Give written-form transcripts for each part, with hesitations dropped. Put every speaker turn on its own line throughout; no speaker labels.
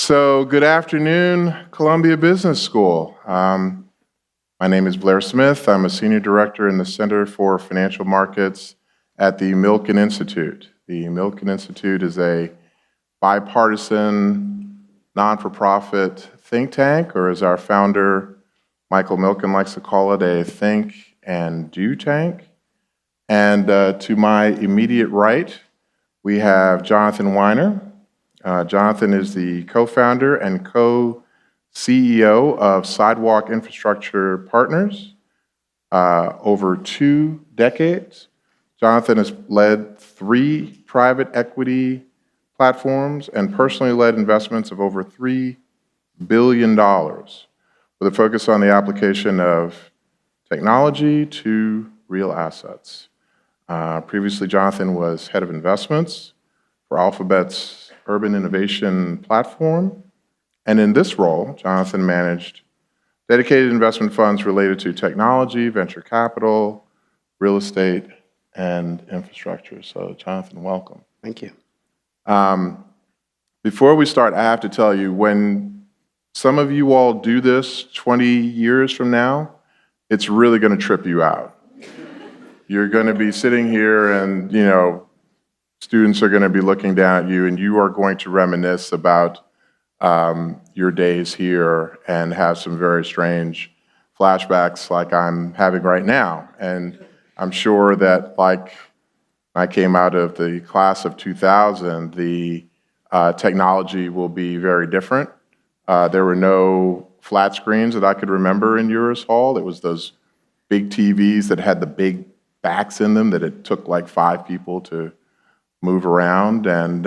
So, good afternoon, Columbia Business School. My name is Blair Smith. I'm a senior director in the Center for Financial Markets at the Milken Institute. The Milken Institute is a bipartisan, non-for-profit think tank, or as our founder, Michael Milken, likes to call it, a think and do tank. And to my immediate right, we have Jonathan Weiner. Jonathan is the co-founder and co-CEO of Sidewalk Infrastructure Partners. Over 2 decades, Jonathan has led 3 private equity platforms and personally led investments of over $3 billion with a focus on the application of technology to real assets. Previously, Jonathan was head of investments for Alphabet's Urban Innovation platform. And in this role, Jonathan managed dedicated investment funds related to technology, venture capital, real estate, and infrastructure. So, Jonathan, welcome.
Thank you.
Before we start, I have to tell you, when some of you all do this 20 years from now, it's really going to trip you out. You're going to be sitting here and, students are going to be looking down at you, and you are going to reminisce about your days here and have some very strange flashbacks like I'm having right now. And I'm sure that, like I came out of the class of 2000, the technology will be very different. There were no flat screens that I could remember in Uris Hall. It was those big TVs that had the big backs in them that it took like 5 people to move around, and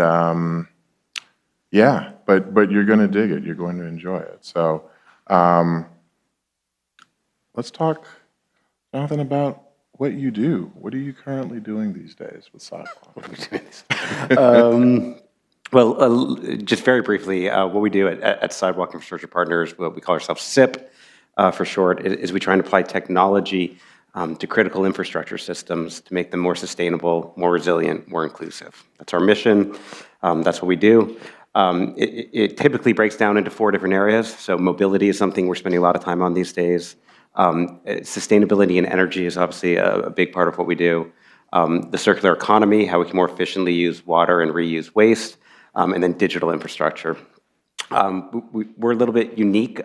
yeah, but you're going to dig it. You're going to enjoy it. So let's talk, Jonathan, about what you do. What are you currently doing these days with Sidewalk?
Just very briefly, what we do at Sidewalk Infrastructure Partners, what we call ourselves SIP for short, is we try and apply technology to critical infrastructure systems to make them more sustainable, more resilient, more inclusive. That's our mission. That's what we do. It typically breaks down into 4 different areas. So mobility is something we're spending a lot of time on these days. Sustainability and energy is obviously a big part of what we do. The circular economy, how we can more efficiently use water and reuse waste, and then digital infrastructure. We're a little bit unique.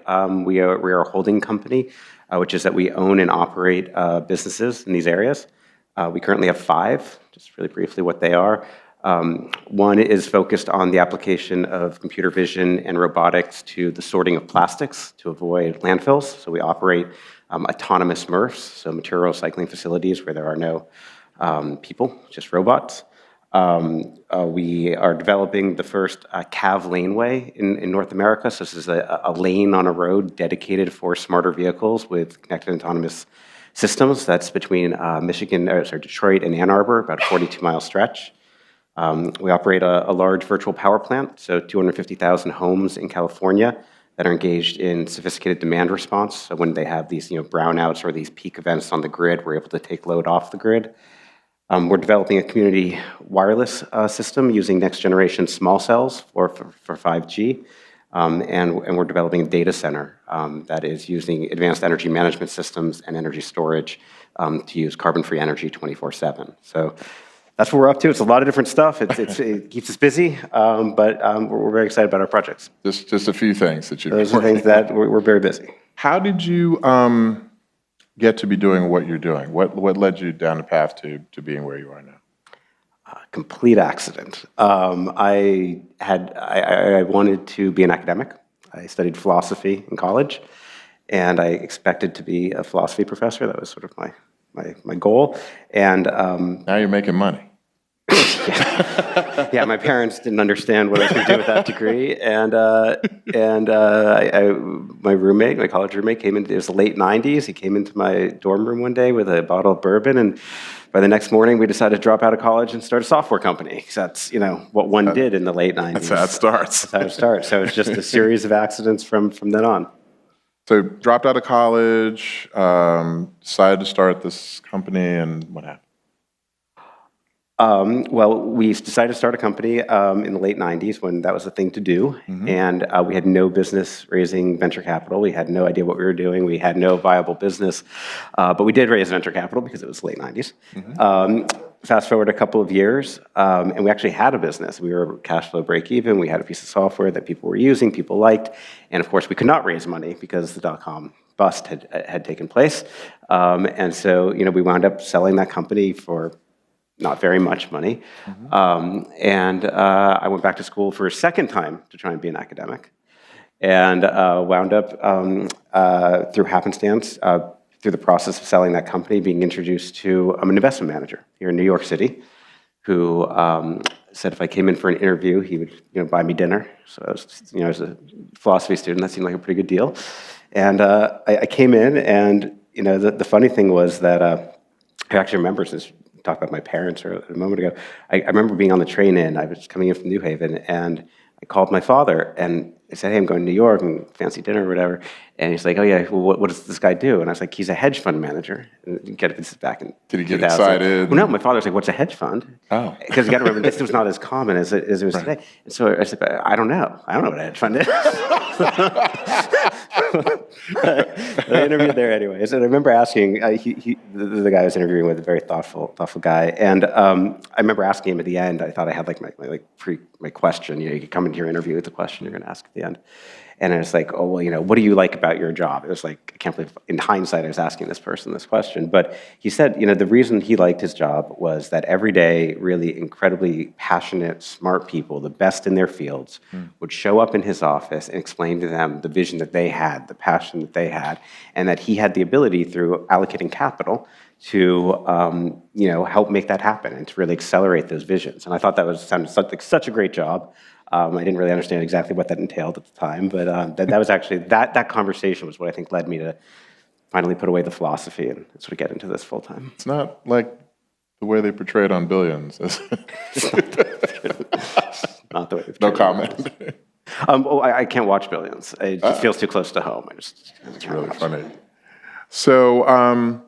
We are a holding company, which is that we own and operate businesses in these areas. We currently have 5, just really briefly what they are. One is focused on the application of computer vision and robotics to the sorting of plastics to avoid landfills. So we operate autonomous MRFs, so material recycling facilities where there are no people, just robots. We are developing the first CAV laneway in North America. So this is a lane on a road dedicated for smarter vehicles with connected autonomous systems. That's between Detroit and Ann Arbor, about a 42-mile stretch. We operate a large virtual power plant, so 250,000 homes in California that are engaged in sophisticated demand response. So when they have these brownouts or these peak events on the grid, we're able to take load off the grid. We're developing a community wireless system using next-generation small cells for 5G, and we're developing a data center that is using advanced energy management systems and energy storage to use carbon-free energy 24/7. So that's what we're up to. It's a lot of different stuff. It keeps us busy, but we're very excited about our projects.
Just a few things that you've
Those are things that we're very busy.
How did you get to be doing what you're doing? What led you down the path to being where you are now?
Complete accident. I wanted to be an academic. I studied philosophy in college, and I expected to be a philosophy professor. That was sort of my goal. And
now you're making money.
Yeah, my parents didn't understand what I was going to do with that degree, and my college roommate came in. It was the late '90s. He came into my dorm room one day with a bottle of bourbon, and by the next morning, we decided to drop out of college and start a software company. Because that's what one did in the late '90s.
That's how it starts.
That's how it starts. So it's just a series of accidents from then on.
So dropped out of college, decided to start this company, and what happened?
Well, we decided to start a company in the late 90s when that was the thing to do. And we had no business raising venture capital. We had no idea what we were doing. We had no viable business. But we did raise venture capital because it was late 90s. Fast forward a couple of years, and we actually had a business. We were cash flow break even. We had a piece of software that people were using, people liked. And of course, we could not raise money because the dot-com bust had taken place. And so, we wound up selling that company for not very much money. And I went back to school for a second time to try and be an academic. And wound up, through happenstance, through the process of selling that company, being introduced to an investment manager here in New York City, who said if I came in for an interview, he would buy me dinner. So I was, as a philosophy student, that seemed like a pretty good deal. And I came in, and the funny thing was that I actually remember this. Talked about my parents a moment ago. I remember being on the train in. I was coming in from New Haven, and I called my father, and I said, "Hey, I'm going to New York, and fancy dinner or whatever." And he's like, "Oh yeah, well, what does this guy do?" And I was like, "He's a hedge fund manager." And get this is back in.
Did he get
2000.
excited?
Well, no, my father's like, "What's a hedge fund?"
Oh,
Because you got to remember, this was not as common as it was today. And so I said, "I don't know. I don't know what a hedge fund is." I interviewed there anyways, and I remember asking the guy I was interviewing with, a very thoughtful guy, and I remember asking him at the end. I thought I had like my question. You could come into your interview with the question you're going to ask at the end, and I was like, "Oh well, what do you like about your job?" It was like, I can't believe in hindsight I was asking this person this question, but he said, the reason he liked his job was that every day, really incredibly passionate, smart people, the best in their fields, would show up in his office and explain to them the vision that they had, the passion that they had, and that he had the ability through allocating capital to help make that happen and to really accelerate those visions. And I thought that sounded such a great job. I didn't really understand exactly what that entailed at the time, but that was actually, that conversation was what I think led me to finally put away the philosophy and sort of get into this full time.
It's not like the way they portray it on Billions.
Not the way.
No comment.
I can't watch Billions. It just feels too close to home.
It's really funny. So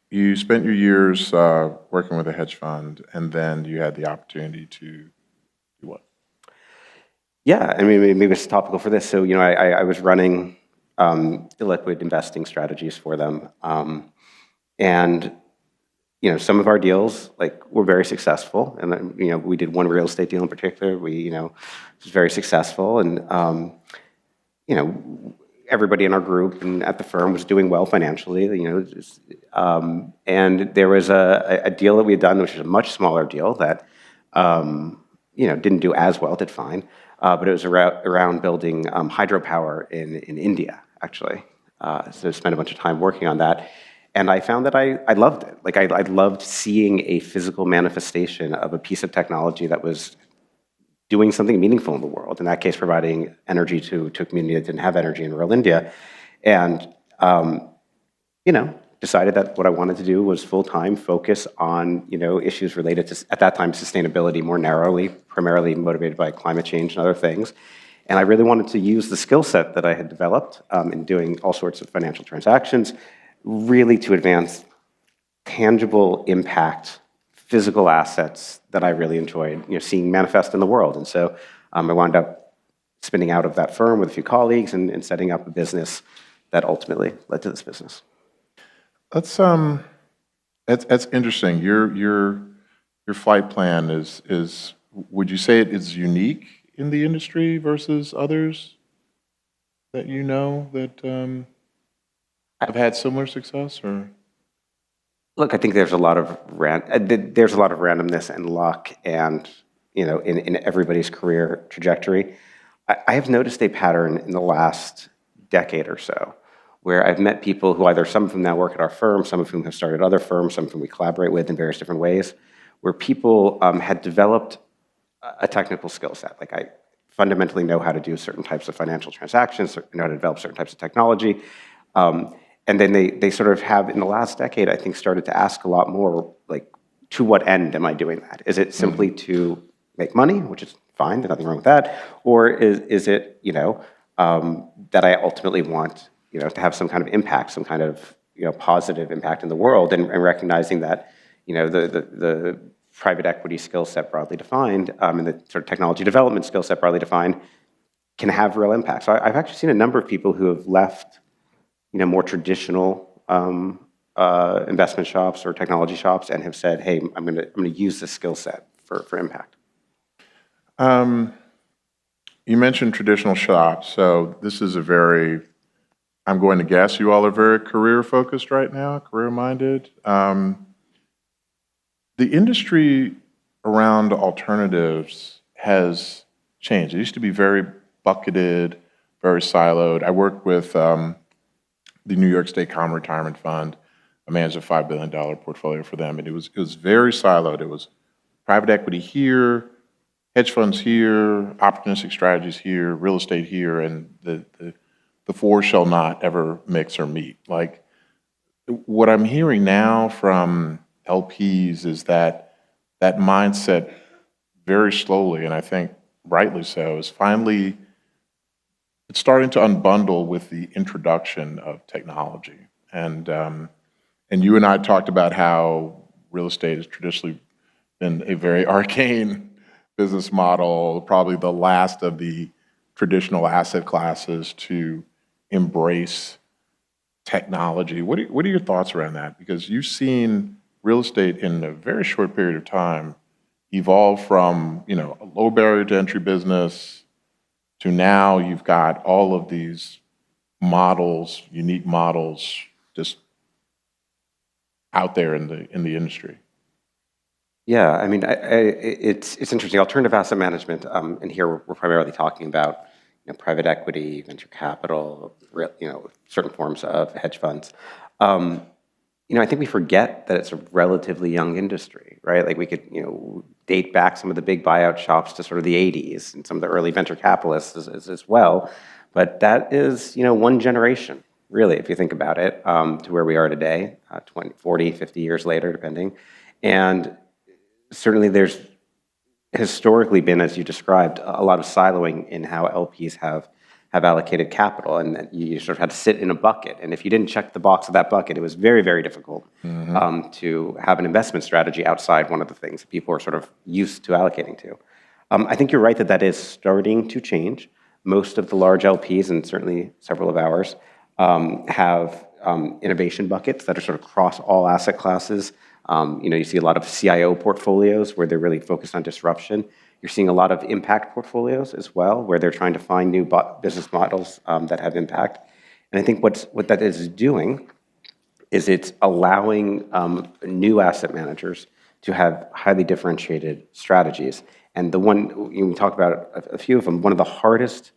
you spent your years working with a hedge fund, and then you had the opportunity to do what?
Yeah, I mean, maybe it's topical for this. So, I was running illiquid investing strategies for them. And, some of our deals, were very successful. And, we did one real estate deal in particular. It was very successful. And, everybody in our group and at the firm was doing well financially, and there was a deal that we had done, which was a much smaller deal that, didn't do as well, did fine. But it was around building hydropower in India, actually. So I spent a bunch of time working on that. And I found that I loved it. I loved seeing a physical manifestation of a piece of technology that was doing something meaningful in the world. In that case, providing energy to a community that didn't have energy in rural India. And, decided that what I wanted to do was full-time focus on, issues related to, at that time, sustainability more narrowly, primarily motivated by climate change and other things. And I really wanted to use the skill set that I had developed in doing all sorts of financial transactions, really to advance tangible impact, physical assets that I really enjoyed, seeing manifest in the world. And so I wound up spinning out of that firm with a few colleagues and setting up a business that ultimately led to this business.
That's interesting. Your flight plan is would you say it is unique in the industry versus others that that have had similar success, or?
Look, I think there's a lot of randomness and luck, and in everybody's career trajectory. I have noticed a pattern in the last decade or so, where I've met people who either some of whom now work at our firm, some of whom have started other firms, some of whom we collaborate with in various different ways, where people had developed a technical skill set. I fundamentally know how to do certain types of financial transactions, know how to develop certain types of technology. And then they sort of have, in the last decade, I think, started to ask a lot more, to what end am I doing that? Is it simply to make money, which is fine, there's nothing wrong with that, or is it, that I ultimately want, to have some kind of impact, some kind of, positive impact in the world, and recognizing that, the private equity skill set broadly defined, and the sort of technology development skill set broadly defined, can have real impact. So I've actually seen a number of people who have left, more traditional investment shops or technology shops and have said, "Hey, I'm going to use this skill set for impact."
You mentioned traditional shops, so this is I'm going to guess you all are very career-focused right now, career-minded. The industry around alternatives has changed. It used to be very bucketed, very siloed. I worked with the New York State Common Retirement Fund. I managed a $5 billion portfolio for them, and it was very siloed. It was private equity here, hedge funds here, opportunistic strategies here, real estate here, and the four shall not ever mix or meet. Like, what I'm hearing now from LPs is that mindset, very slowly, and I think rightly so, is finally, it's starting to unbundle with the introduction of technology. And you and I talked about how real estate has traditionally been a very arcane business model, probably the last of the traditional asset classes to embrace technology. What are your thoughts around that? Because you've seen real estate in a very short period of time evolve from, a low barrier to entry business to now you've got all of these models, unique models, just out there in the industry.
Yeah, I mean, it's interesting. Alternative asset management, and here we're primarily talking about private equity, venture capital, certain forms of hedge funds. I think we forget that it's a relatively young industry, right? Like we could, date back some of the big buyout shops to sort of the 80s and some of the early venture capitalists as well. But that is, one generation, really, if you think about it, to where we are today, 20, 40, 50 years later, depending. And certainly there's historically been, as you described, a lot of siloing in how LPs have allocated capital, and that you sort of had to sit in a bucket. And if you didn't check the box of that bucket, it was very, very difficult to have an investment strategy outside one of the things that people are sort of used to allocating to. I think you're right that is starting to change. Most of the large LPs, and certainly several of ours, have innovation buckets that are sort of across all asset classes. You see a lot of CIO portfolios where they're really focused on disruption. You're seeing a lot of impact portfolios as well, where they're trying to find new business models that have impact. And I think what that is doing is it's allowing new asset managers to have highly differentiated strategies. And the one, we talk about a few of them, one of the hardest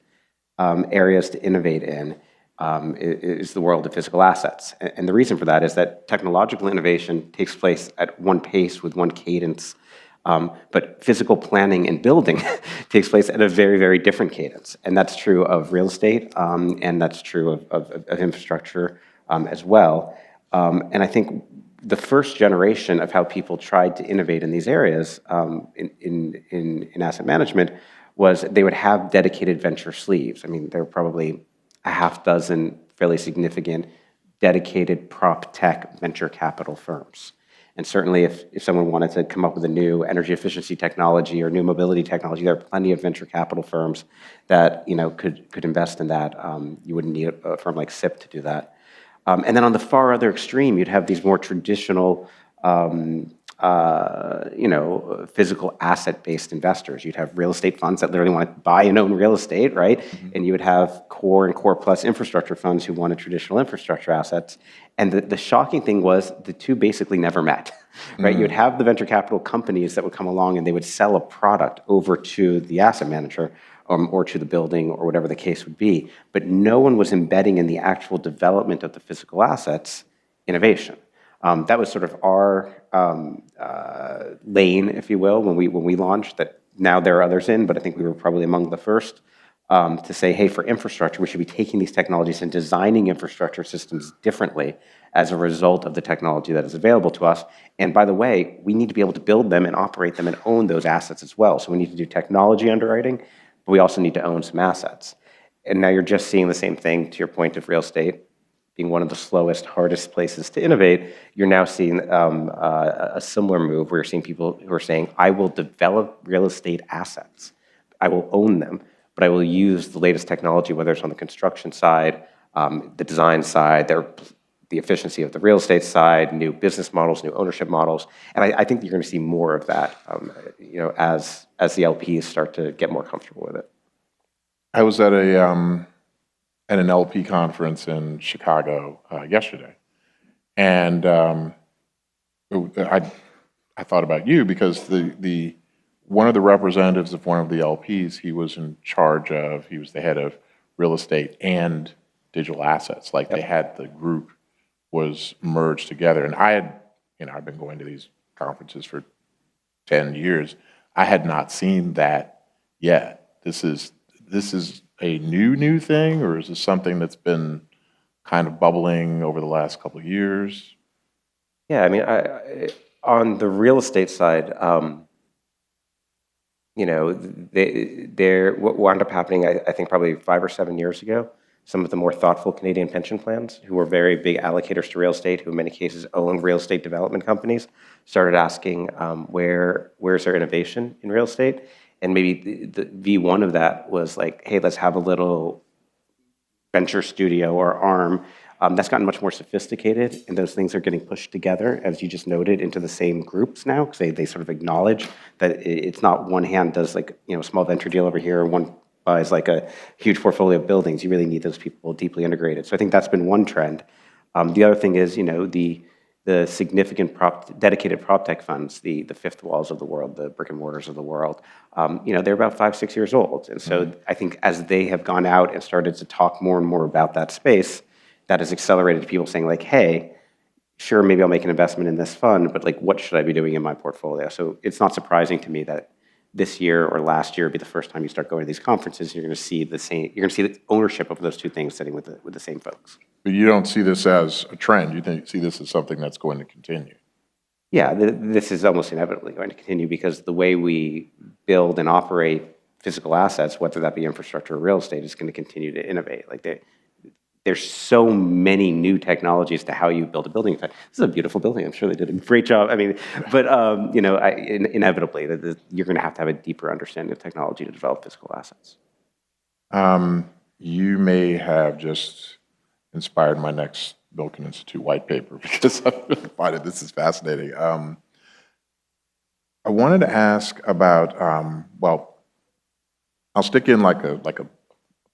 areas to innovate in is the world of physical assets. And the reason for that is that technological innovation takes place at one pace with one cadence, but physical planning and building takes place at a very, very different cadence. And that's true of real estate, and that's true of infrastructure as well. And I think the first generation of how people tried to innovate in these areas in asset management was they would have dedicated venture sleeves. I mean, there were probably a half dozen fairly significant dedicated prop tech venture capital firms. And certainly if someone wanted to come up with a new energy efficiency technology or new mobility technology, there are plenty of venture capital firms that could invest in that. You wouldn't need a firm like SIP to do that. And then on the far other extreme, you'd have these more traditional physical asset-based investors. You'd have real estate funds that literally want to buy and own real estate, right? Mm-hmm. And you would have core and core plus infrastructure funds who wanted traditional infrastructure assets. And the shocking thing was the two basically never met, right? Mm-hmm. You would have the venture capital companies that would come along and they would sell a product over to the asset manager or to the building or whatever the case would be. But no one was embedding in the actual development of the physical assets innovation. That was sort of our lane, if you will, when we launched, that now there are others in, but I think we were probably among the first to say, hey, for infrastructure, we should be taking these technologies and designing infrastructure systems differently as a result of the technology that is available to us. And by the way, we need to be able to build them and operate them and own those assets as well. So we need to do technology underwriting, but we also need to own some assets. And now you're just seeing the same thing to your point of real estate. being one of the slowest, hardest places to innovate, you're now seeing a similar move where you're seeing people who are saying, I will develop real estate assets. I will own them, but I will use the latest technology, whether it's on the construction side, the design side, the efficiency of the real estate side, new business models, new ownership models. And I think you're going to see more of that as the LPs start to get more comfortable with it.
I was at an LP conference in Chicago yesterday, and I thought about you because the one of the representatives of one of the LPs, he was the head of real estate and digital assets. Like, they had, the group was merged together, and I've been going to these conferences for 10 years. I had not seen that yet. This is a new thing, or is this something that's been kind of bubbling over the last couple of years?
Yeah, I mean, on the real estate side, what wound up happening, I think probably 5 or 7 years ago, some of the more thoughtful Canadian pension plans, who were very big allocators to real estate, who in many cases own real estate development companies, started asking where's their innovation in real estate? And maybe the V1 of that was like, hey, let's have a little venture studio or arm that's gotten much more sophisticated, and those things are getting pushed together, as you just noted, into the same groups now, because they sort of acknowledge that it's not one hand does like a small venture deal over here, one buys like a huge portfolio of buildings. You really need those people deeply integrated. So I think that's been one trend. The other thing is, the significant dedicated prop tech funds, the Fifth Walls of the world, the brick and mortars of the world, they're about 5-6 years old. And so I think as they have gone out and started to talk more and more about that space, that has accelerated people saying like, hey, sure, maybe I'll make an investment in this fund, but like, what should I be doing in my portfolio? So it's not surprising to me that this year or last year would be the first time you start going to these conferences, you're going to see the ownership of those two things sitting with the same folks.
But you don't see this as a trend. You see this as something that's going to continue.
Yeah, this is almost inevitably going to continue because the way we build and operate physical assets, whether that be infrastructure or real estate, is going to continue to innovate. Like there's so many new technologies to how you build a building. This is a beautiful building. I'm sure they did a great job. I mean, but inevitably, you're going to have a deeper understanding of technology to develop physical assets.
You may have just inspired my next Milken Institute white paper, because I really find this is fascinating. I wanted to ask about, I'll stick in like a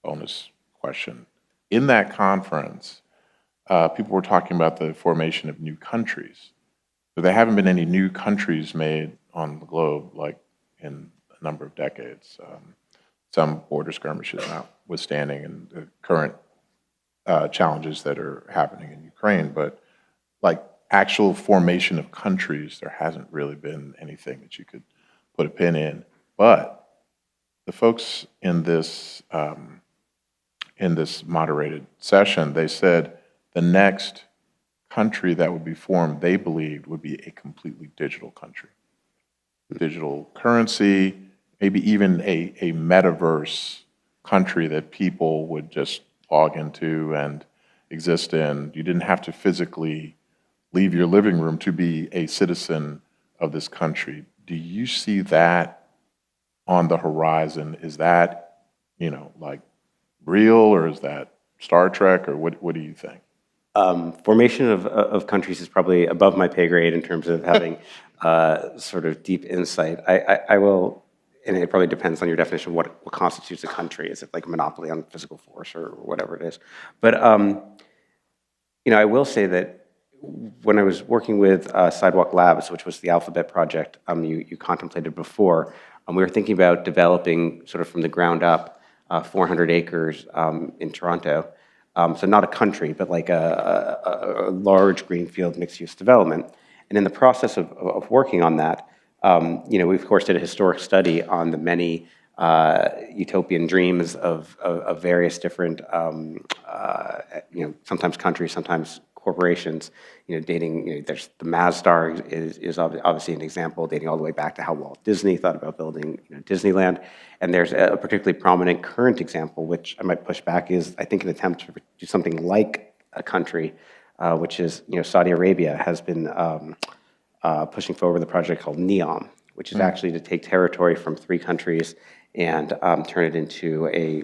bonus question. In that conference, people were talking about the formation of new countries. So there haven't been any new countries made on the globe, like in a number of decades. Some border skirmishes notwithstanding, and the current challenges that are happening in Ukraine, but like actual formation of countries, there hasn't really been anything that you could put a pin in. But the folks in this moderated session, they said the next country that would be formed, they believed, would be a completely digital country. Digital currency, maybe even a metaverse country that people would just log into and exist in. You didn't have to physically leave your living room to be a citizen of this country. Do you see that on the horizon? Is that, like real, or is that Star Trek, or what do you think?
Formation of countries is probably above my pay grade in terms of having sort of deep insight. I will, and it probably depends on your definition of what constitutes a country. Is it like a monopoly on physical force or whatever it is? But I will say that when I was working with Sidewalk Labs, which was the Alphabet project you contemplated before, we were thinking about developing sort of from the ground up 400 acres in Toronto. So not a country, but like a large greenfield mixed-use development. And in the process of working on that, we of course did a historic study on the many utopian dreams of various different, sometimes countries, sometimes corporations, dating, there's the Masdar is obviously an example, dating all the way back to how Walt Disney thought about building Disneyland. And there's a particularly prominent current example, which I might push back, is I think an attempt to do something like country, which is, Saudi Arabia has been pushing forward the project called NEOM, which is actually to take territory from 3 countries and turn it into a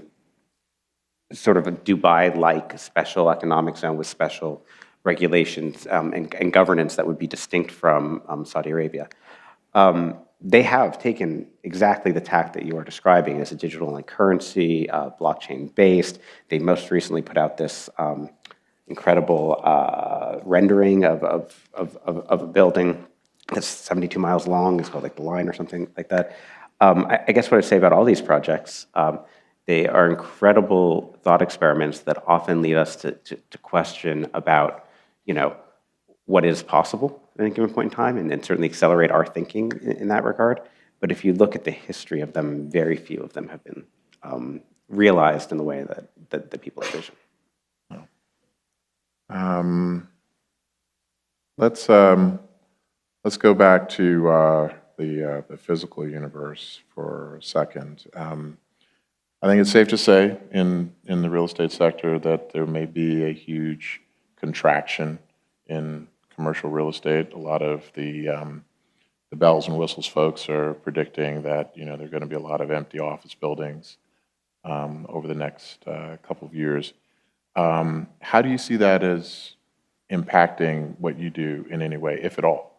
sort of a Dubai-like special economic zone with special regulations and governance that would be distinct from Saudi Arabia. They have taken exactly the tack that you are describing as a digital currency, blockchain-based. They most recently put out this incredible rendering of a building that's 72 miles long. It's called like the Line or something like that. I guess what I'd say about all these projects, they are incredible thought experiments that often lead us to question about, what is possible at any given point in time, and certainly accelerate our thinking in that regard. But if you look at the history of them, very few of them have been realized in the way that people envision.
Let's go back to the physical universe for a second. I think it's safe to say in the real estate sector that there may be a huge contraction in commercial real estate. A lot of the bells and whistles folks are predicting that there are going to be a lot of empty office buildings over the next couple of years. How do you see that as impacting what you do in any way, if at all?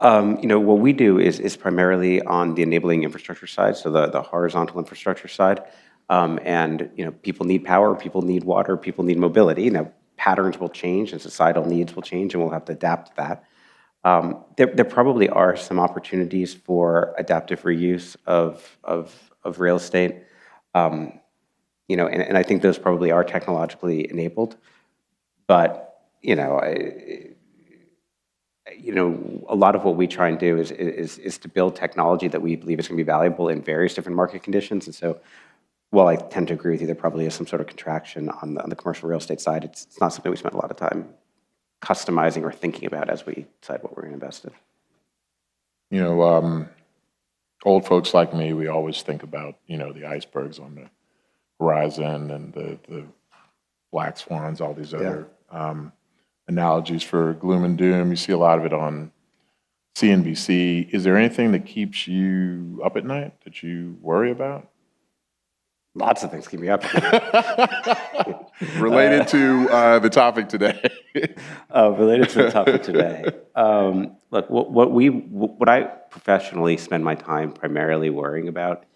What we do is primarily on the enabling infrastructure side, so the horizontal infrastructure side. And people need power, people need water, people need mobility. Now, patterns will change and societal needs will change, and we'll have to adapt to that. There probably are some opportunities for adaptive reuse of real estate. And I think those probably are technologically enabled. But a lot of what we try and do is to build technology that we believe is going to be valuable in various different market conditions. And so, while I tend to agree with you, there probably is some sort of contraction on the commercial real estate side. It's not something we spend a lot of time customizing or thinking about as we decide what we're going to invest in.
Old folks like me, we always think about the icebergs on the horizon and the black swans, all these other analogies for gloom and doom. You see a lot of it on CNBC. Is there anything that keeps you up at night that you worry about?
Lots of things keep me up.
Related to the topic today.
Related to the topic today. Look, what I professionally spend my time primarily worrying about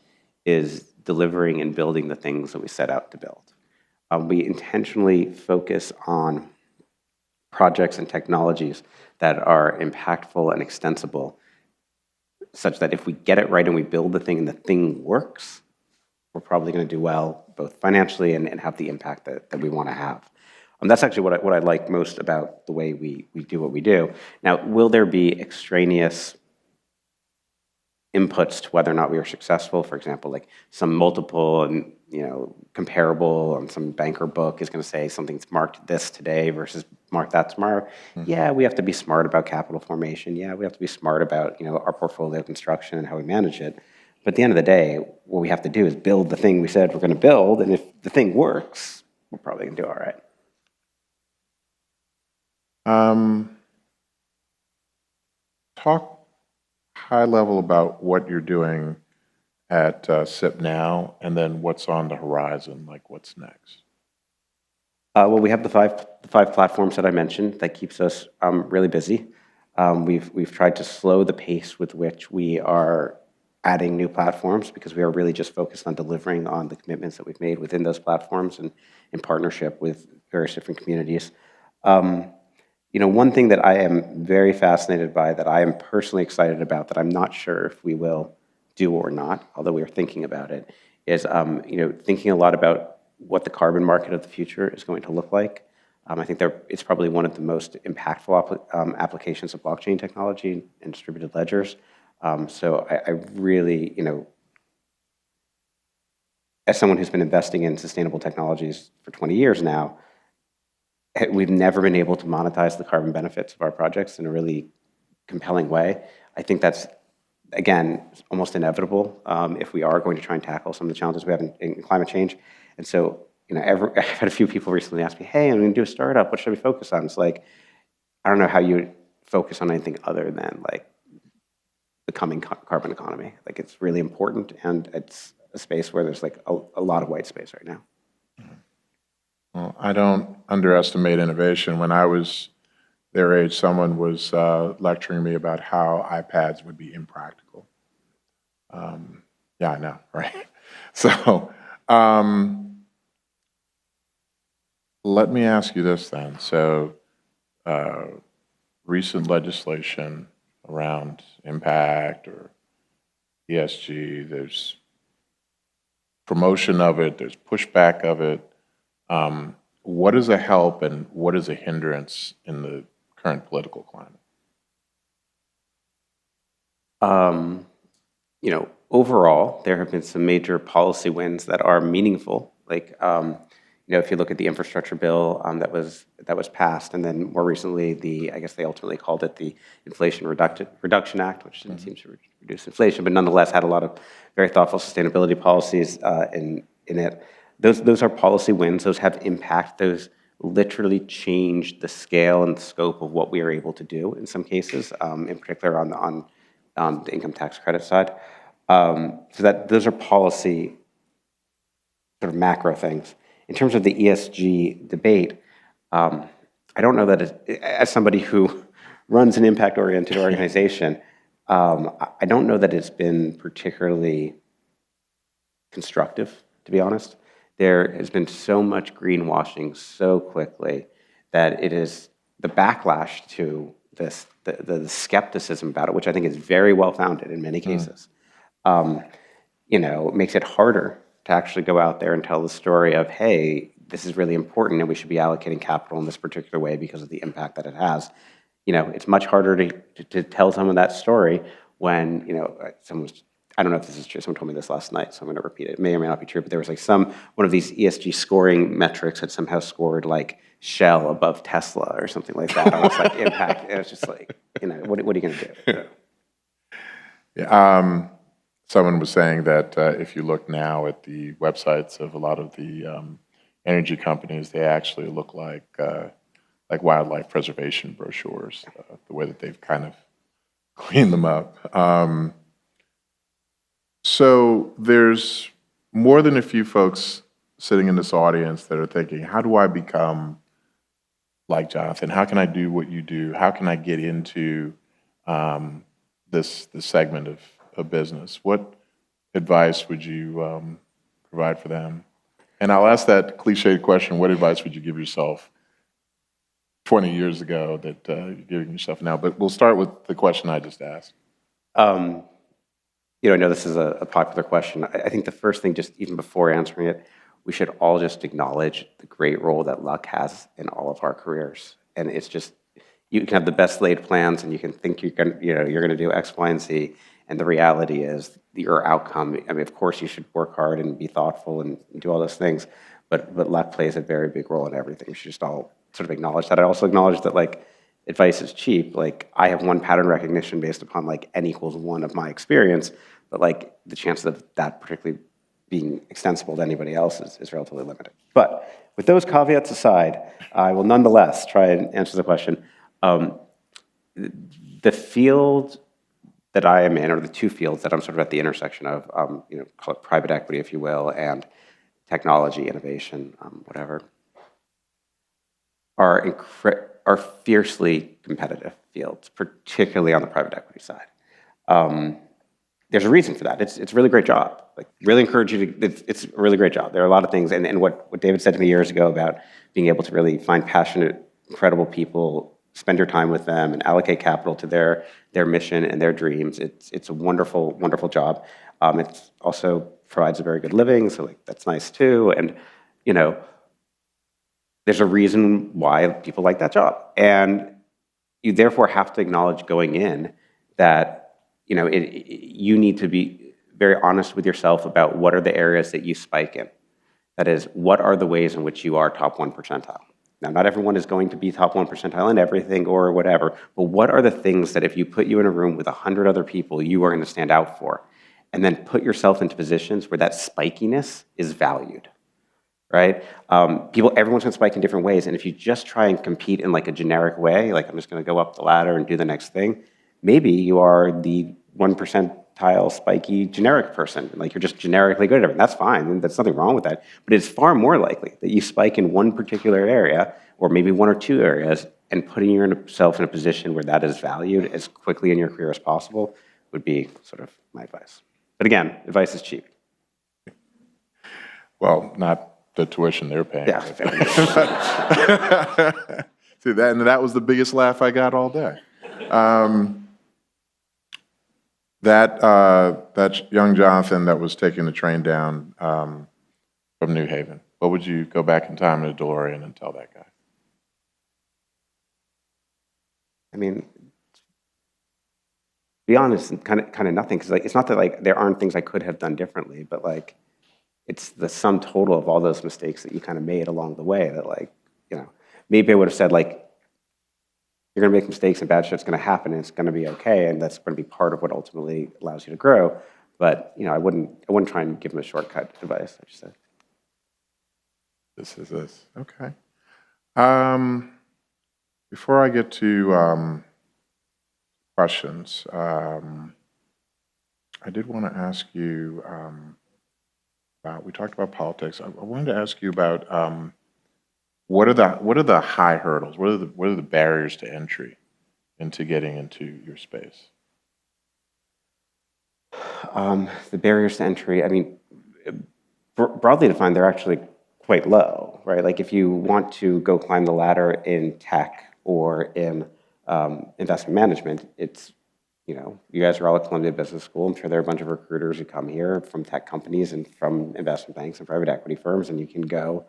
is delivering and building the things that we set out to build. We intentionally focus on projects and technologies that are impactful and extensible, such that if we get it right and we build the thing and the thing works, we're probably going to do well, both financially and have the impact that we want to have. That's actually what I like most about the way we do what we do. Now, will there be extraneous inputs to whether or not we are successful? For example, like some multiple and comparable on some banker book is going to say something's marked this today versus marked that tomorrow. Yeah, we have to be smart about capital formation. Yeah, we have to be smart about our portfolio construction and how we manage it. But at the end of the day, what we have to do is build the thing we said we're going to build, and if the thing works, we're probably going to do all right.
Talk high level about what you're doing at SIP now, and then what's on the horizon, like what's next.
Well, we have the five platforms that I mentioned that keeps us really busy. We've tried to slow the pace with which we are adding new platforms, because we are really just focused on delivering on the commitments that we've made within those platforms and in partnership with various different communities. One thing that I am very fascinated by, that I am personally excited about, that I'm not sure if we will do or not, although we are thinking about it, is thinking a lot about what the carbon market of the future is going to look like. I think it's probably one of the most impactful applications of blockchain technology and distributed ledgers. So I really, as someone who's been investing in sustainable technologies for 20 years now, we've never been able to monetize the carbon benefits of our projects in a really compelling way. I think that's, again, almost inevitable if we are going to try and tackle some of the challenges we have in climate change. And so I've had a few people recently ask me, hey, I'm going to do a startup. What should we focus on? It's like, I don't know how you focus on anything other than like becoming carbon economy. Like it's really important, and it's a space where there's like a lot of white space right now.
Well, I don't underestimate innovation. When I was their age, someone was lecturing me about how iPads would be impractical. Yeah, I know, right? So let me ask you this then. So recent legislation around impact or ESG, there's promotion of it, there's pushback of it. What is a help and what is a hindrance in the current political climate?
Overall, there have been some major policy wins that are meaningful. Like, if you look at the infrastructure bill that was passed, and then more recently, I guess they ultimately called it the Inflation Reduction Act, which didn't seem to reduce inflation, but nonetheless had a lot of very thoughtful sustainability policies in it. Those are policy wins. Those have impact. Those literally change the scale and the scope of what we are able to do in some cases, in particular on the income tax credit side. So that those are policy sort of macro things. In terms of the ESG debate, I don't know that as somebody who runs an impact-oriented organization, I don't know that it's been particularly constructive, to be honest. There has been so much greenwashing so quickly that it is the backlash to this, the skepticism about it, which I think is very well-founded in many cases, makes it harder to actually go out there and tell the story of, hey, this is really important and we should be allocating capital in this particular way because of the impact that it has. It's much harder to tell someone that story when, I don't know if this is true, someone told me this last night, so I'm going to repeat it. It may or may not be true, but there was like one of these ESG scoring metrics had somehow scored like Shell above Tesla or something like that. I was like, impact, and it's just like, what are you going to do?
Yeah. Someone was saying that if you look now at the websites of a lot of the energy companies, they actually look like wildlife preservation brochures, the way that they've kind of cleaned them up. So there's more than a few folks sitting in this audience that are thinking, how do I become like Jonathan? How can I do what you do? How can I get into this segment of business? What advice would you provide for them? And I'll ask that cliched question, what advice would you give yourself 20 years ago that you're giving yourself now? But we'll start with the question I just asked.
I know this is a popular question. I think the first thing, just even before answering it, we should all just acknowledge the great role that luck has in all of our careers. And it's just, you can have the best laid plans and you can think you're going to do X, Y, and Z. And the reality is your outcome, of course you should work hard and be thoughtful and do all those things, but luck plays a very big role in everything. We should just all sort of acknowledge that. I also acknowledge that like advice is cheap. Like I have one pattern recognition based upon like N=1 of my experience, but like the chances of that particularly being extensible to anybody else is relatively limited. But with those caveats aside, I will nonetheless try and answer the question. The field that I am in, or the two fields that I'm sort of at the intersection of, call it private equity, if you will, and technology, innovation, whatever, are fiercely competitive fields, particularly on the private equity side. There's a reason for that. It's a really great job. Like, really encourage you to. It's a really great job. There are a lot of things, and what David said to me years ago about being able to really find passionate, incredible people, spend your time with them, and allocate capital to their mission and their dreams. It's a wonderful, wonderful job. It also provides a very good living, so like that's nice too. And there's a reason why people like that job, and you therefore have to acknowledge going in that you need to be very honest with yourself about what are the areas that you spike in. That is, what are the ways in which you are top 1 percentile? Now, not everyone is going to be top 1 percentile in everything or whatever, but what are the things that if you put you in a room with 100 other people, you are going to stand out for? And then put yourself into positions where that spikiness is valued. right? Everyone's going to spike in different ways, and if you just try and compete in like a generic way, like I'm just going to go up the ladder and do the next thing, maybe you are the 1 percentile spiky generic person, like you're just generically good at everything. That's fine, and there's nothing wrong with that. But it's far more likely that you spike in one particular area, or maybe one or two areas, and putting yourself in a position where that is valued as quickly in your career as possible would be sort of my advice. But again, advice is cheap.
Well, not the tuition they're paying.
Yeah.
See, that was the biggest laugh I got all day. That young Jonathan that was taking the train down from New Haven, what would you go back in time in a DeLorean and tell that guy?
I mean, to be honest, kind of nothing, because like it's not that like there aren't things I could have done differently, but like it's the sum total of all those mistakes that you kind of made along the way that like, maybe I would have said like, you're going to make mistakes and bad shit's going to happen and it's going to be okay, and that's going to be part of what ultimately allows you to grow. But I wouldn't try and give them a shortcut advice. I just said,
this is this. Okay. Before I get to questions, I did want to ask you about, we talked about politics. I wanted to ask you about what are the high hurdles? What are the barriers to entry into getting into your space?
The barriers to entry, I mean, broadly defined, they're actually quite low, right? Like if you want to go climb the ladder in tech or in investment management, it's, you guys are all at Columbia Business School. I'm sure there are a bunch of recruiters who come here from tech companies and from investment banks and private equity firms, and you can go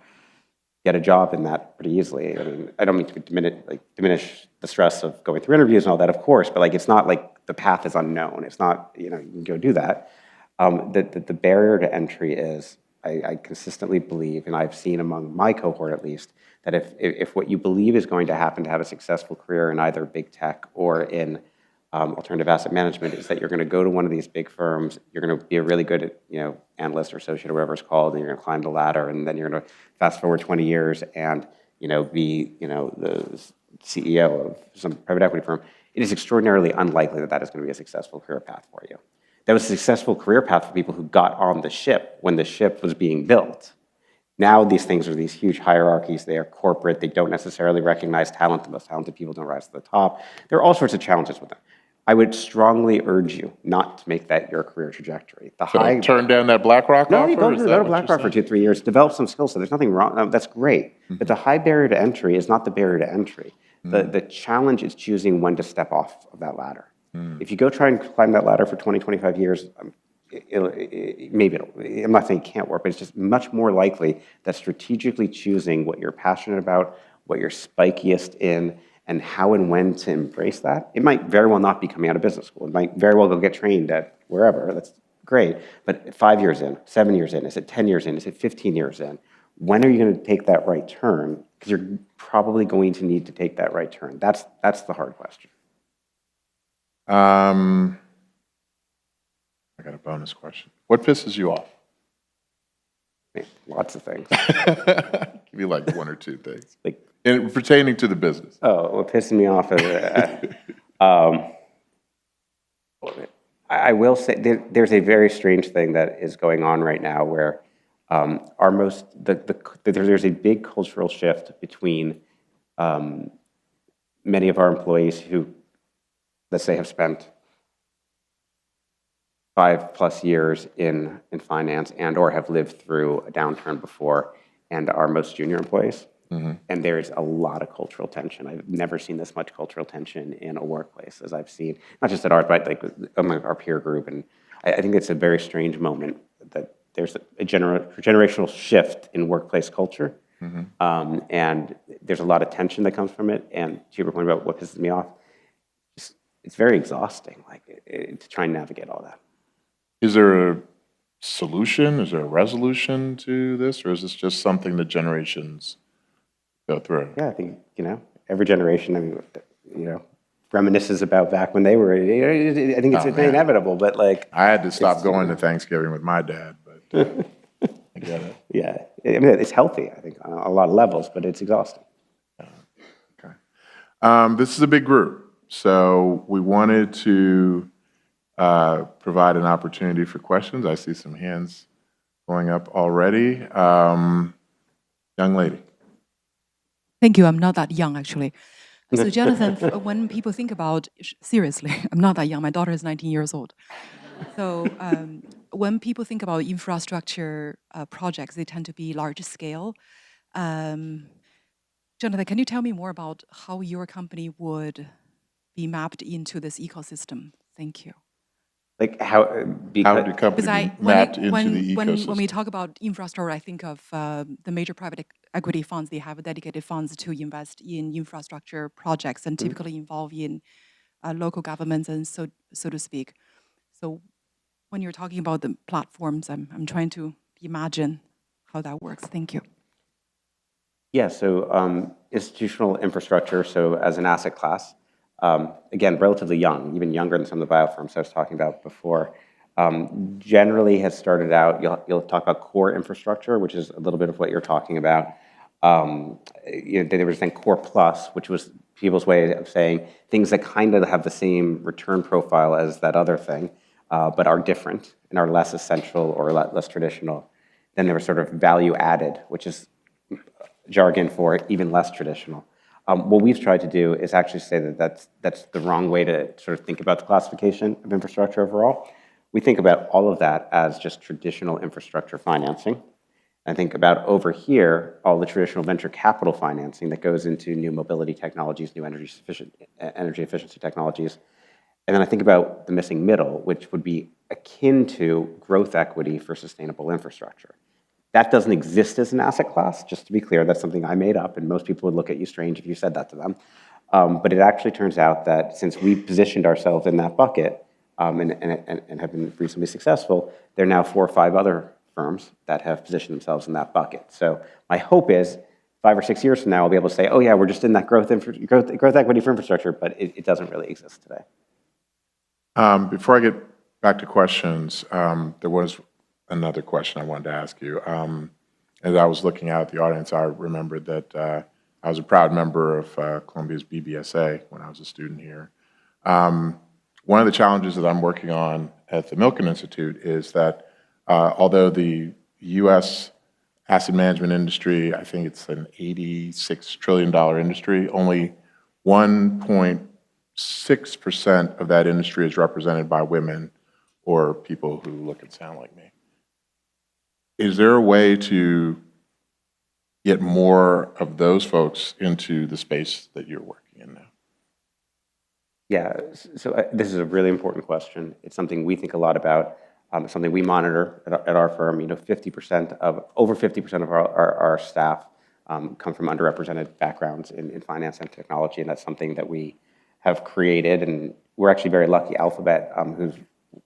get a job in that pretty easily. I mean, I don't mean to diminish the stress of going through interviews and all that, of course, but like it's not like the path is unknown. It's not, you can go do that. The barrier to entry is, I consistently believe, and I've seen among my cohort at least, that if what you believe is going to happen to have a successful career in either big tech or in alternative asset management is that you're going to go to one of these big firms, you're going to be a really good analyst or associate or whatever it's called, and you're going to climb the ladder, and then you're going to fast forward 20 years and be the CEO of some private equity firm. It is extraordinarily unlikely that that is going to be a successful career path for you. That was a successful career path for people who got on the ship when the ship was being built. Now these things are these huge hierarchies. They are corporate. They don't necessarily recognize talent. The most talented people don't rise to the top. There are all sorts of challenges with them. I would strongly urge you not to make that your career trajectory.
Turn down that BlackRock offer?
No, you go to BlackRock for 2-3 years, develop some skill set. There's nothing wrong. That's great. But the high barrier to entry is not the barrier to entry. The challenge is choosing when to step off of that ladder. If you go try and climb that ladder for 20, 25 years, I'm not saying it can't work, but it's just much more likely that strategically choosing what you're passionate about, what you're spikiest in, and how and when to embrace that. It might very well not be coming out of business school. It might very well go get trained at wherever. That's great. But 5 years in, 7 years in, is it 10 years in, is it 15 years in? When are you going to take that right turn? Because you're probably going to need to take that right turn. That's the hard question.
I got a bonus question. What pisses you off?
Lots of things.
Give me like one or two things. Pertaining to the business.
Oh, what pisses me off is, I will say there's a very strange thing that is going on right now where there's a big cultural shift between many of our employees who, let's say, have spent 5+ years in finance and or have lived through a downturn before, and our most junior employees. And there's a lot of cultural tension. I've never seen this much cultural tension in a workplace as I've seen, not just at ours, but like among our peer group. And I think it's a very strange moment that there's a generational shift in workplace culture. And there's a lot of tension that comes from it. And to your point about what pisses me off, it's very exhausting, to try and navigate all that.
Is there a solution? Is there a resolution to this? Or is this just something that generations go through?
Yeah, I think, every generation, reminisces about back when they were, I think it's inevitable, but
I had to stop going to Thanksgiving with my dad, but I get it.
Yeah, I mean, it's healthy, I think, on a lot of levels, but it's exhausting.
Okay. This is a big group, so we wanted to provide an opportunity for questions. I see some hands going up already. Young lady.
Thank you. I'm not that young, actually. So, Jonathan, when people think about, seriously, I'm not that young. My daughter is 19 years old. So, when people think about infrastructure projects, they tend to be large scale. Jonathan, can you tell me more about how your company would be mapped into this ecosystem? Thank you.
Like how,
How
because,
would your company be mapped into the ecosystem?
When we talk about infrastructure, I think of the major private equity funds. They have dedicated funds to invest in infrastructure projects and typically involve in local governments and so to speak. So when you're talking about the platforms, I'm trying to imagine how that works. Thank you.
yeah, so institutional infrastructure, so as an asset class, again, relatively young, even younger than some of the buyout firms I was talking about before, generally has started out, you'll talk about core infrastructure, which is a little bit of what you're talking about. They were saying core plus, which was people's way of saying things that kind of have the same return profile as that other thing, but are different and are less essential or less traditional. Then there was sort of value added, which is jargon for even less traditional. What we've tried to do is actually say that that's the wrong way to sort of think about the classification of infrastructure overall. We think about all of that as just traditional infrastructure financing. I think about over here, all the traditional venture capital financing that goes into new mobility technologies, new energy efficiency technologies. And then I think about the missing middle, which would be akin to growth equity for sustainable infrastructure. That doesn't exist as an asset class, just to be clear. That's something I made up, and most people would look at you strange if you said that to them. But it actually turns out that since we positioned ourselves in that bucket and have been reasonably successful, there are now 4 or 5 other firms that have positioned themselves in that bucket. So my hope is 5 or 6 years from now, I'll be able to say, oh yeah, we're just in that growth equity for infrastructure, but it doesn't really exist today.
Before I get back to questions, there was another question I wanted to ask you. As I was looking out at the audience, I remembered that I was a proud member of Columbia's BBSA when I was a student here. One of the challenges that I'm working on at the Milken Institute is that although the U.S. asset management industry, I think it's an $86 trillion industry, only 1.6% of that industry is represented by women or people who look and sound like me. Is there a way to get more of those folks into the space that you're working in now?
Yeah, so this is a really important question. It's something we think a lot about. It's something we monitor at our firm. Over 50% of our staff come from underrepresented backgrounds in finance and technology, and that's something that we have created. And we're actually very lucky. Alphabet, who's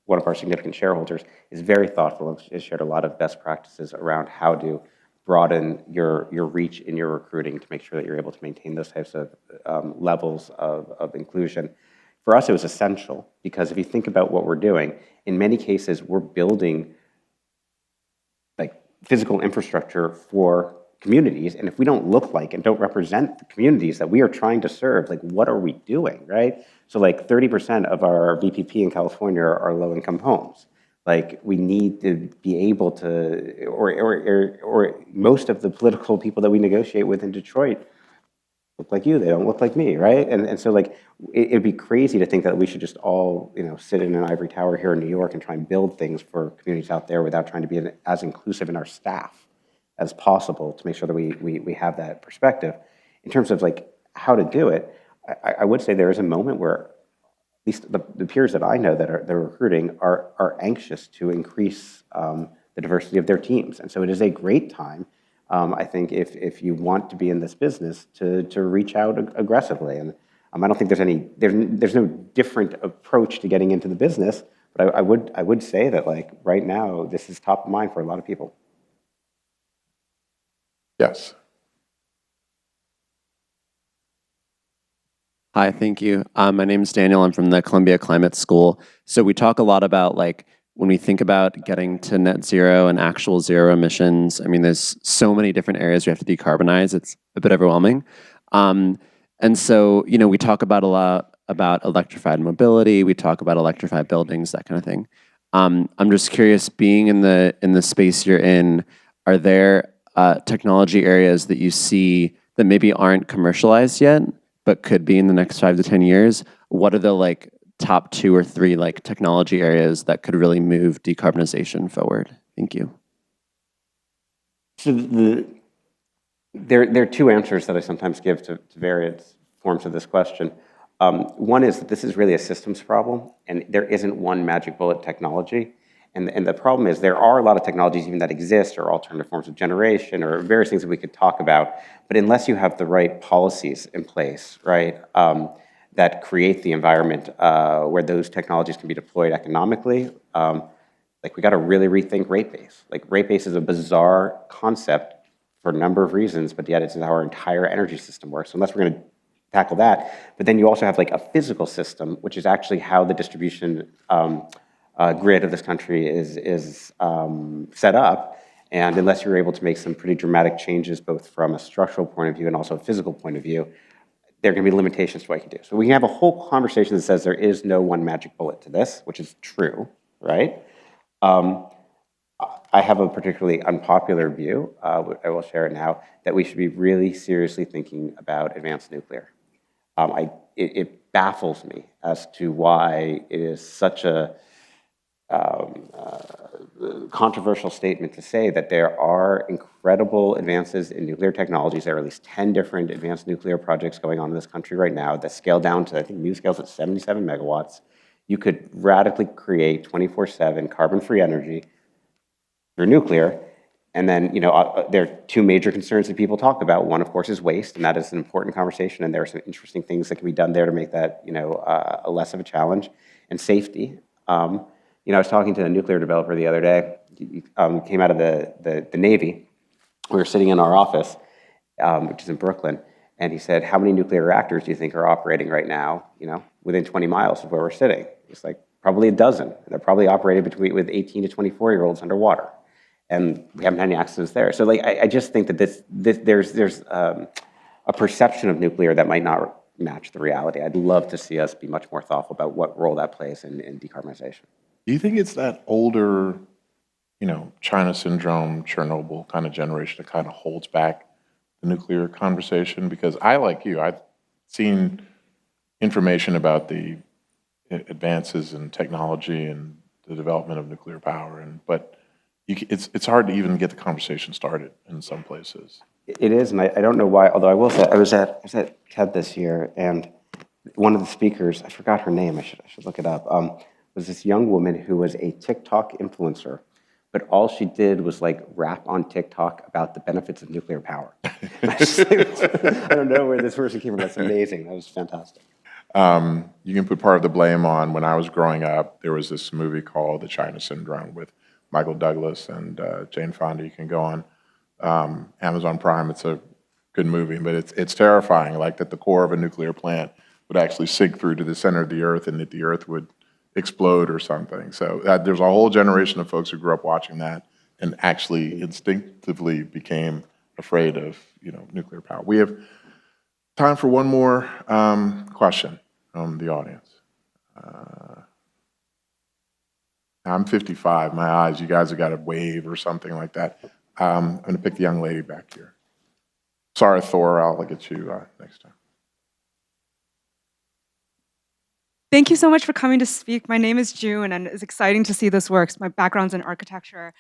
one of our significant shareholders, is very thoughtful and has shared a lot of best practices around how to broaden your reach in your recruiting to make sure that you're able to maintain those types of levels of inclusion. For us, it was essential because if you think about what we're doing, in many cases, we're building like physical infrastructure for communities, and if we don't look like and don't represent the communities that we are trying to serve, like what are we doing, right? So like 30% of our VPP in California are low-income homes. Like we need to be able to, or most of the political people that we negotiate with in Detroit look like you, they don't look like me, right? And so like it'd be crazy to think that we should just all sit in an ivory tower here in New York and try and build things for communities out there without trying to be as inclusive in our staff as possible to make sure that we have that perspective. In terms of like how to do it, I would say there is a moment where at least the peers that I know that are recruiting are anxious to increase the diversity of their teams. And so it is a great time, I think, if you want to be in this business to reach out aggressively. And I don't think there's no different approach to getting into the business, but I would say that like right now, this is top of mind for a lot of people.
Yes.
Hi, thank you. My name is Daniel. I'm from the Columbia Climate School. So we talk a lot about like when we think about getting to net zero and actual zero emissions, I mean, there's so many different areas we have to decarbonize. It's a bit overwhelming. And so, we talk about a lot about electrified mobility. We talk about electrified buildings, that kind of thing. I'm just curious, being in the space you're in, are there technology areas that you see that maybe aren't commercialized yet, but could be in the next 5 to 10 years? What are the top 2 or 3 technology areas that could really move decarbonization forward? Thank you.
So there are 2 answers that I sometimes give to various forms of this question. One is that this is really a systems problem, and there isn't one magic bullet technology. And the problem is there are a lot of technologies even that exist, or alternative forms of generation, or various things that we could talk about. But unless you have the right policies in place, right, that create the environment where those technologies can be deployed economically, we got to really rethink rate base. Rate base is a bizarre concept for a number of reasons, but yet it's how our entire energy system works. So unless we're going to tackle that, but then you also have a physical system, which is actually how the distribution grid of this country is set up. And unless you're able to make some pretty dramatic changes, both from a structural point of view and also a physical point of view, there are going to be limitations to what you can do. So we can have a whole conversation that says there is no one magic bullet to this, which is true, right? I have a particularly unpopular view, I will share it now, that we should be really seriously thinking about advanced nuclear. It baffles me as to why it is such a controversial statement to say that there are incredible advances in nuclear technologies. There are at least 10 different advanced nuclear projects going on in this country right now that scale down to, I think, new scales at 77 megawatts. You could radically create 24/7 carbon-free energy through nuclear. And then, there are 2 major concerns that people talk about. One, of course, is waste, and that is an important conversation, and there are some interesting things that can be done there to make that, a less of a challenge. And safety. I was talking to a nuclear developer the other day. He came out of the Navy. We were sitting in our office, which is in Brooklyn, and he said, "How many nuclear reactors do you think are operating right now, within 20 miles of where we're sitting?" He's like, "Probably a dozen. They're probably operated with 18 to 24-year-olds underwater. And we haven't had any accidents there." So I just think that there's a perception of nuclear that might not match the reality. I'd love to see us be much more thoughtful about what role that plays in decarbonization.
Do you think it's that older, China syndrome, Chernobyl kind of generation that kind of holds back the nuclear conversation? Because I, like you, I've seen information about the advances in technology and the development of nuclear power, but it's hard to even get the conversation started in some places.
It is, and I don't know why, although I will say, I was at TED this year, and one of the speakers, I forgot her name, I should look it up, was this young woman who was a TikTok influencer, but all she did was rap on TikTok about the benefits of nuclear power. I don't know where this person came from. That's amazing. That was fantastic.
You can put part of the blame on, when I was growing up, there was this movie called The China Syndrome with Michael Douglas and Jane Fonda. You can go on Amazon Prime. It's a good movie, but it's terrifying, that the core of a nuclear plant would actually sink through to the center of the earth and that the earth would explode or something. So there's a whole generation of folks who grew up watching that and actually instinctively became afraid of nuclear power. We have time for one more question from the audience. I'm 55. My eyes, you guys have got to wave or something like that. I'm going to pick the young lady back here. Sorry, Thor. I'll get you next time.
Thank you so much for coming to speak. My name is June, and it's exciting to see this work. My background's in architecture.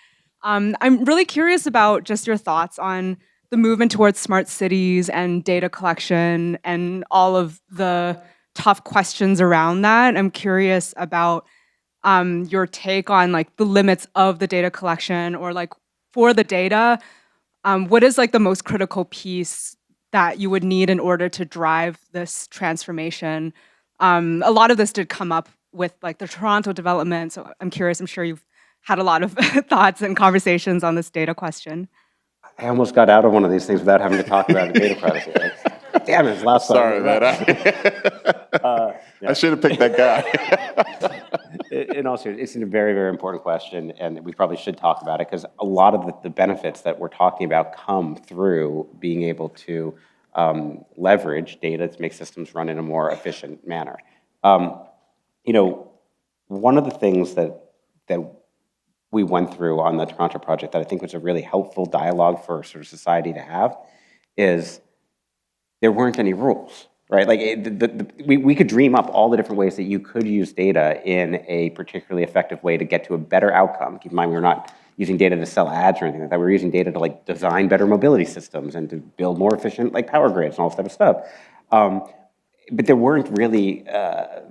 I'm really curious about just your thoughts on the movement towards smart cities and data collection and all of the tough questions around that. I'm curious about your take on the limits of the data collection, or for the data, what is the most critical piece that you would need in order to drive this transformation? A lot of this did come up with the Toronto development, so I'm curious, I'm sure you've had a lot of thoughts and conversations on this data question.
I almost got out of one of these things without having to talk about the data privacy. Damn it, it's last time.
Sorry, man. I should have picked that guy.
In all seriousness, it's a very, very important question, and we probably should talk about it because a lot of the benefits that we're talking about come through being able to leverage data to make systems run in a more efficient manner. One of the things that we went through on the Toronto project that I think was a really helpful dialogue for sort of society to have is there weren't any rules, right? Like we could dream up all the different ways that you could use data in a particularly effective way to get to a better outcome. Keep in mind, we're not using data to sell ads or anything like that. We're using data to like design better mobility systems and to build more efficient like power grids and all this type of stuff. But there weren't really, at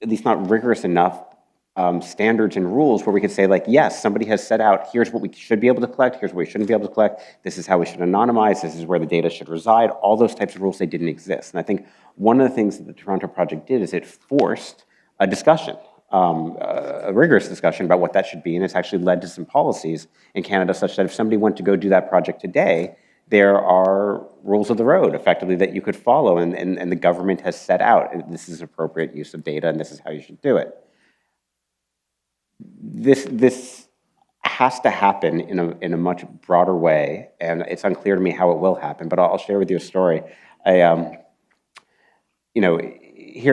least not rigorous enough standards and rules where we could say like, yes, somebody has set out, here's what we should be able to collect, here's what we shouldn't be able to collect, this is how we should anonymize, this is where the data should reside. All those types of rules, they didn't exist. And I think one of the things that the Toronto project did is it forced a discussion, a rigorous discussion about what that should be, and it's actually led to some policies in Canada such that if somebody went to go do that project today, there are rules of the road, effectively, that you could follow, and the government has set out, this is appropriate use of data, and this is how you should do it. This has to happen in a much broader way, and it's unclear to me how it will happen, but I'll share with you a story. Here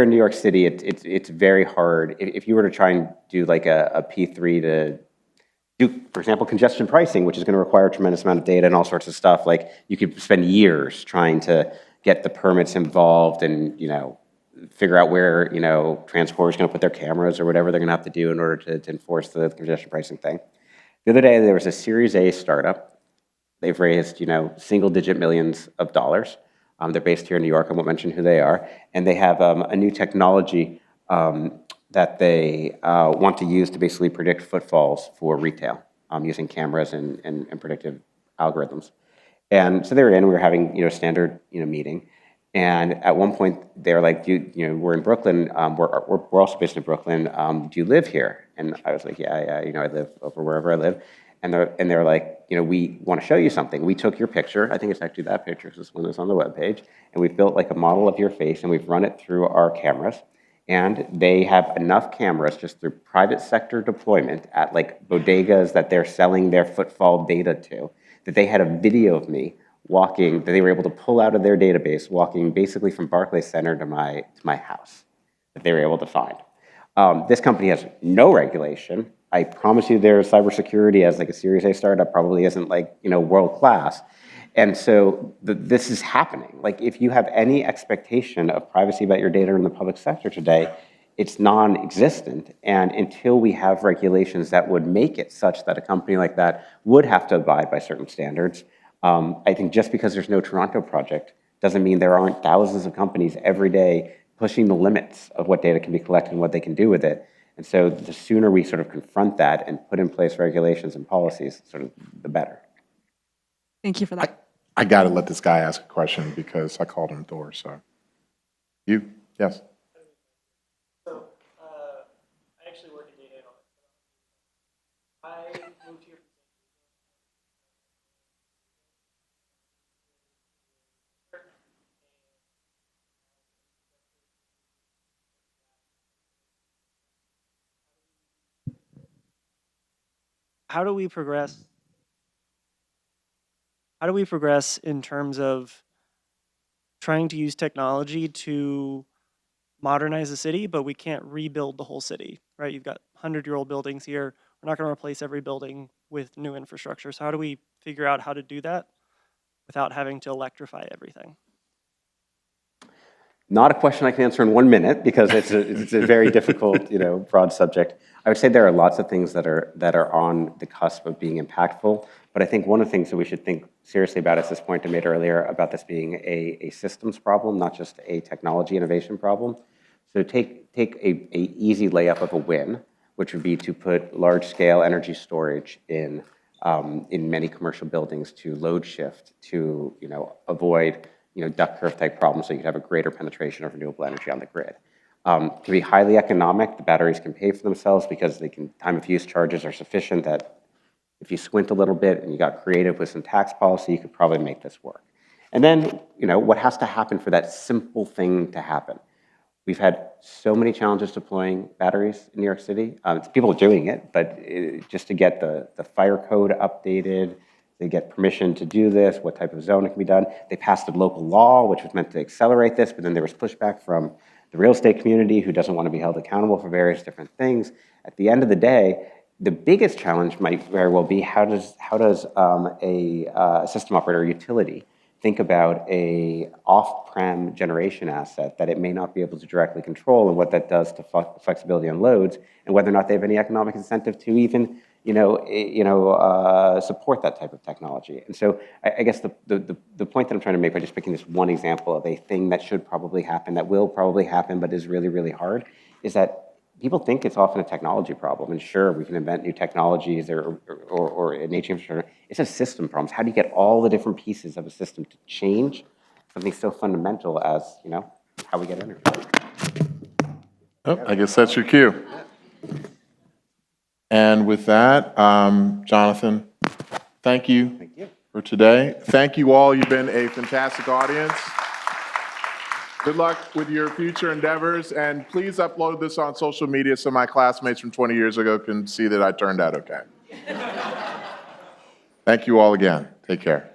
in New York City, it's very hard. If you were to try and do like a P3 to do, for example, congestion pricing, which is going to require a tremendous amount of data and all sorts of stuff, like you could spend years trying to get the permits involved and, figure out where, transporters are going to put their cameras or whatever they're going to have to do in order to enforce the congestion pricing thing. The other day, there was a Series A startup. They've raised, single-digit millions of dollars. They're based here in New York. I won't mention who they are. And they have a new technology that they want to use to basically predict footfalls for retail using cameras and predictive algorithms. And so they were in, we were having, a standard, meeting. And at one point, they're like, we're in Brooklyn. We're also based in Brooklyn. Do you live here? And I was like, yeah, I live over wherever I live. And they're like, we want to show you something. We took your picture. I think it's actually that picture. This one that's on the webpage. And we've built like a model of your face, and we've run it through our cameras. And they have enough cameras just through private sector deployment at like bodegas that they're selling their footfall data to, that they had a video of me walking, that they were able to pull out of their database, walking basically from Barclays Center to my house, that they were able to find. This company has no regulation. I promise you their cybersecurity as like a Series A startup probably isn't like, world class. And so this is happening. Like if you have any expectation of privacy about your data in the public sector today, it's non-existent. And until we have regulations that would make it such that a company like that would have to abide by certain standards, I think just because there's no Toronto project doesn't mean there aren't thousands of companies every day pushing the limits of what data can be collected and what they can do with it. And so the sooner we sort of confront that and put in place regulations and policies, sort of the better.
Thank you for that.
I got to let this guy ask a question because I called him Thor, so. You? Yes.
So, I actually work in data analytics. I moved here. How do we progress? How do we progress in terms of trying to use technology to modernize the city, but we can't rebuild the whole city, right? You've got 100-year-old buildings here. We're not going to replace every building with new infrastructure. So how do we figure out how to do that without having to electrify everything?
Not a question I can answer in 1 minute because it's a very difficult, broad subject. I would say there are lots of things that are on the cusp of being impactful, but I think one of the things that we should think seriously about is this point I made earlier about this being a systems problem, not just a technology innovation problem. So take a easy layup of a win, which would be to put large-scale energy storage in many commercial buildings to load shift, to avoid duck curve type problems so you could have a greater penetration of renewable energy on the grid. To be highly economic, the batteries can pay for themselves because time of use charges are sufficient that if you squint a little bit and you got creative with some tax policy, you could probably make this work. And then, what has to happen for that simple thing to happen? We've had so many challenges deploying batteries in New York City. People are doing it, but just to get the fire code updated, they get permission to do this, what type of zoning can be done. They passed a local law, which was meant to accelerate this, but then there was pushback from the real estate community who doesn't want to be held accountable for various different things. At the end of the day, the biggest challenge might very well be how does a system operator or utility think about a off-prem generation asset that it may not be able to directly control, and what that does to flexibility on loads, and whether or not they have any economic incentive to even support that type of technology. And so I guess the point that I'm trying to make by just picking this one example of a thing that should probably happen, that will probably happen, but is really, really hard, is that people think it's often a technology problem. And sure, we can invent new technologies or nature infrastructure. It's a system problem. How do you get all the different pieces of a system to change something so fundamental as, how we get energy?
Oh, I guess that's your cue. And with that, Jonathan, thank you for today. Thank you all. You've been a fantastic audience. Good luck with your future endeavors, and please upload this on social media so my classmates from 20 years ago can see that I turned out okay. Thank you all again. Take care.